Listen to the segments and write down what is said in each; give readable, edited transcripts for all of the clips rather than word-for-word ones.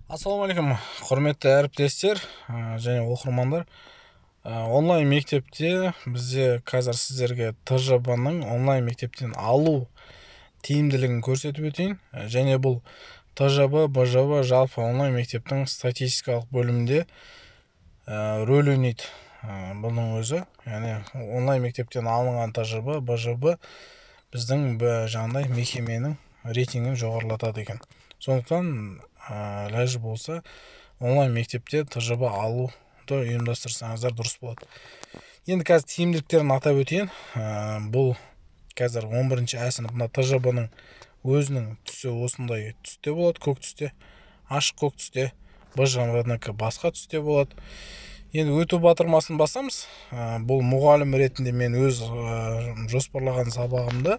Ассалаумағалейкум, құрметті әріптестер және оқырмандар. Онлайн мектепте бізде қазір сіздерге ТЖБ-ның онлайн мектептен алу тиімділігін көрсетіп өтейін. Және бұл ТЖБ, БЖБ жалпы онлайн мектептің статистикалық бөлімінде рөл ойнайды. Бұның өзі, яғни онлайн мектептен алынған ТЖБ, БЖБ біздің жаңағыдай мекеменің рейтингін жоғарылатады екен. Сондықтан ләжі болса онлайн мектепте ТЖБ алуды ұйымдастырсаңыздар дұрыс болады. Енді қазір тиімділіктерін атап өтейін. Бұл қазір 11-ші А сыныпында ТЖБ-ның өзінің түсі осындай түсте болады, көк түсте, ашық көк түсте. БЖБ-нікі басқа түсте болады. Енді өту батырмасын басамыз. Бұл мұғалім ретінде мен өз жоспарлаған сабағымды,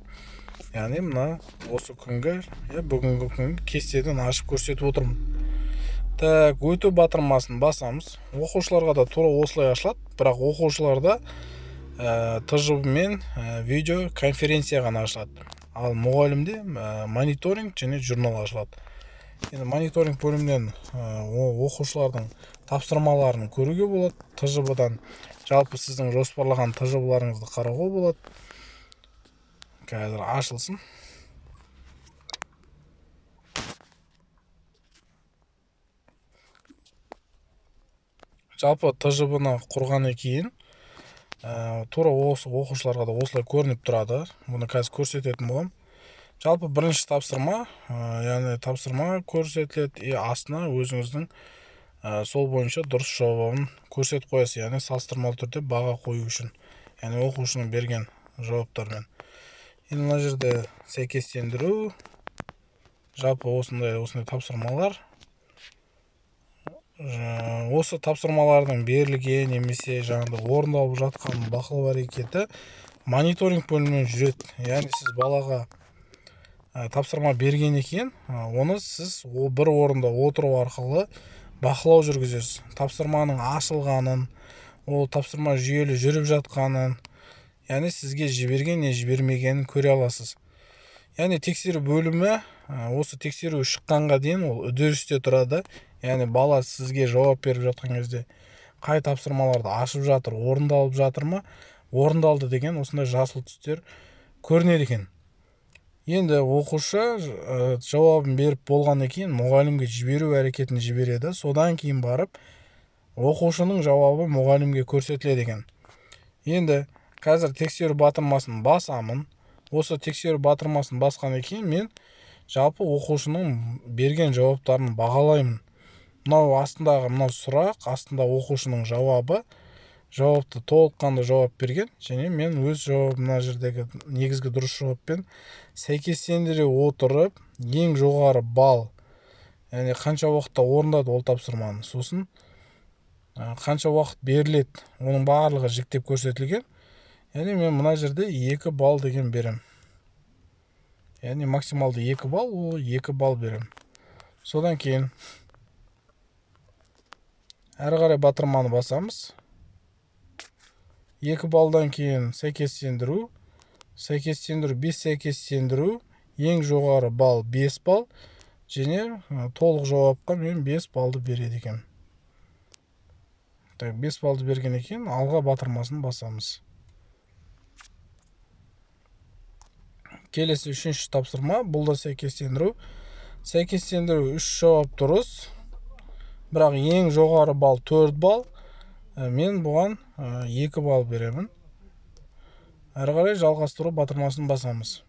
яғни мына осы күнгі, бүгінгі күнгі кестеден ашып көрсетіп отырмын. Так, өту батырмасын басамыз. Оқушыларға да тура осылай ашылады, бірақ оқушыларда ТЖБ мен видео конференция ғана ашылады. Ал мұғалімде мониторинг және журнал ашылады. Енді мониторинг бөлімінен оқушылардың тапсырмаларын көруге болады. ТЖБ-дан жалпы сіздің жоспарлаған ТЖБ-ларыңызды қарауға болады. Қазір ашылсын. Жалпы ТЖБ-ны құрғаннан кейін тура осы оқушыларға да осылай көрініп тұрады. Бұны қазір көрсететін боламын. Жалпы бірінші тапсырма, яғни тапсырма көрсетіледі, астына өзіңіздің сол бойынша дұрыс жауабын көрсетіп қоясыз, яғни салыстырмалы түрде баға қою үшін, яғни оқушының берген жауаптармен. Енді мына жерде сәйкестендіру, жалпы осындай тапсырмалар. Осы тапсырмалардың берілген немесе жаңағыдай орындалып жатқан бақылау әрекеті мониторинг бөлімімен жүреді. Яғни сіз балаға тапсырма берген екен, оны сіз бір орында отыру арқылы бақылау жүргізесіз. Тапсырманың ашылғанын, ол тапсырма жүйелі жүріп жатқанын, яғни сізге жіберген не жібермегенін көре аласыз. Яғни тексеру бөлімі осы тексеру шыққанға дейін ол үдерісте тұрады. Яғни бала сізге жауап беріп жатқан кезде қай тапсырмаларды ашып жатыр, орындалып жатыр ма, орындалды деген осындай жасыл түстер көрінеді екен. Енді оқушы жауабын беріп болғаннан кейін мұғалімге жіберу әрекетін жібереді. Содан кейін барып оқушының жауабы мұғалімге көрсетіледі екен. Енді қазір тексеру батырмасын басамын. Осы тексеру батырмасын басқаннан кейін мен жалпы оқушының берген жауаптарын бағалаймын. Мынау астындағы сұрақ, астында оқушының жауапты толыққанды жауап берген, және мен өз жауабына жердегі негізгі дұрыс жауаппен сәйкестендіре отырып, ең жоғары балл, яғни қанша уақытта орындады ол тапсырманы, сосын қанша уақыт беріледі, оның барлығы жіктеп көрсетілген. Яғни мен мына жерде 2 балл деген берем. Яғни максималды 2 балл, ол 2 балл берем. Содан кейін әрі қарай батырманы басамыз. 2 балдан кейін сәйкестендіру, без сәйкестендіру, ең жоғары балл 5 балл, және толық жауапқа мен 5 баллды береді екен. 5 баллды берген екен, алға батырмасын басамыз. Келесі 3-ші тапсырма, бұл да сәйкестендіру. Сәйкестендіру 3 жауап дұрыс, бірақ ең жоғары балл 4 балл. Мен бұған 2 балл беремін. Әрі қарай жалғастыру батырмасын басамыз.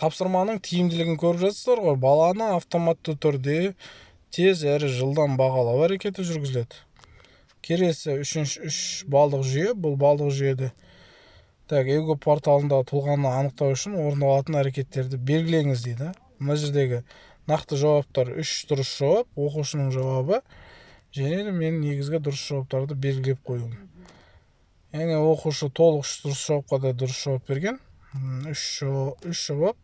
Тапсырманың тиімділігін көріп жатсыздар ғой. Баланы автоматты түрде тез әрі жылдам бағалау әрекеті жүргізіледі. Келесі 3 балдық жүйе, бұл балдық жүйеде Ego порталында тұлғаны анықтау үшін орындалатын әрекеттерді белгілеңіз дейді. Мына жердегі нақты жауаптар 3 дұрыс жауап, оқушының жауабы, және мен негізгі дұрыс жауаптарды белгілеп қоюым. Яғни оқушы толық 3 дұрыс жауапқа да дұрыс жауап берген. 3 жауап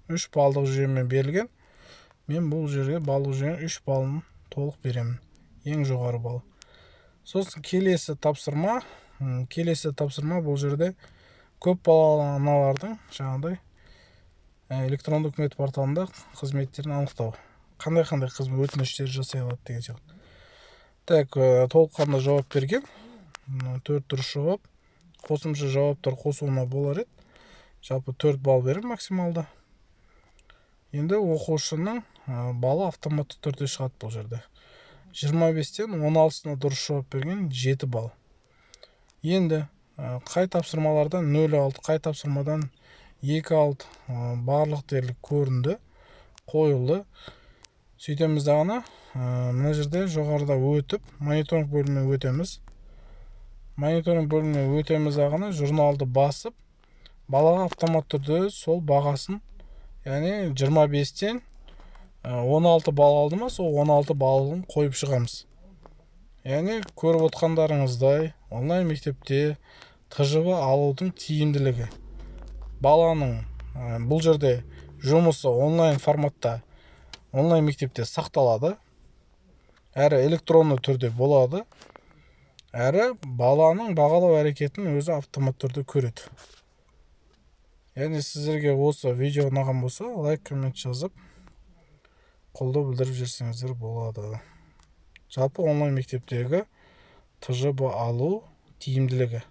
3 балдық жүйемен берілген. Мен бұл жерге балдық жүйемен 3 балын толық беремін. Ең жоғары балл. Сосын келесі тапсырма бұл жерде көп балалы аналардың жаңағыдай электронды үкімет порталында қызметтерін анықтау. қандай өтініштер жасай алады деген сияқты. Так, толыққанды жауап берген. 4 дұрыс жауап. Қосымша жауаптар қосуына болар еді. Жалпы 4 балл берем максималда. Енді оқушының балы автоматты түрде шығады бұл жерде. 25-тен 16-сына дұрыс жауап берген 7 балл. Енді қай тапсырмалардан 0,6, қай тапсырмадан 2,6 барлық дерлік көрінді, қойылды. Сөйтеміз дағына, мына жерде жоғарыда өтіп, мониторинг бөліміне өтеміз. Мониторинг бөліміне өтеміз дағына, журналды басып, балаға автомат түрде сол бағасын, яғни 25-тен 16 балл алды ма, сол 16 баллын қойып шығамыз. Яғни көріп отқандарыңыздай, онлайн мектепте ТЖВ алудың тиімділігі. Баланың бұл жерде жұмысы онлайн форматта, онлайн мектепте сақталады, әрі электронды түрде болады, әрі баланың бағалау әрекетін өзі автомат түрде көреді. Яғни сіздерге осы видео ұнаған болса, лайк, коммент жазып, қолдау білдіріп жүрсеңіздер болады. Жалпы онлайн мектептегі ТЖВ алу тиімділігі.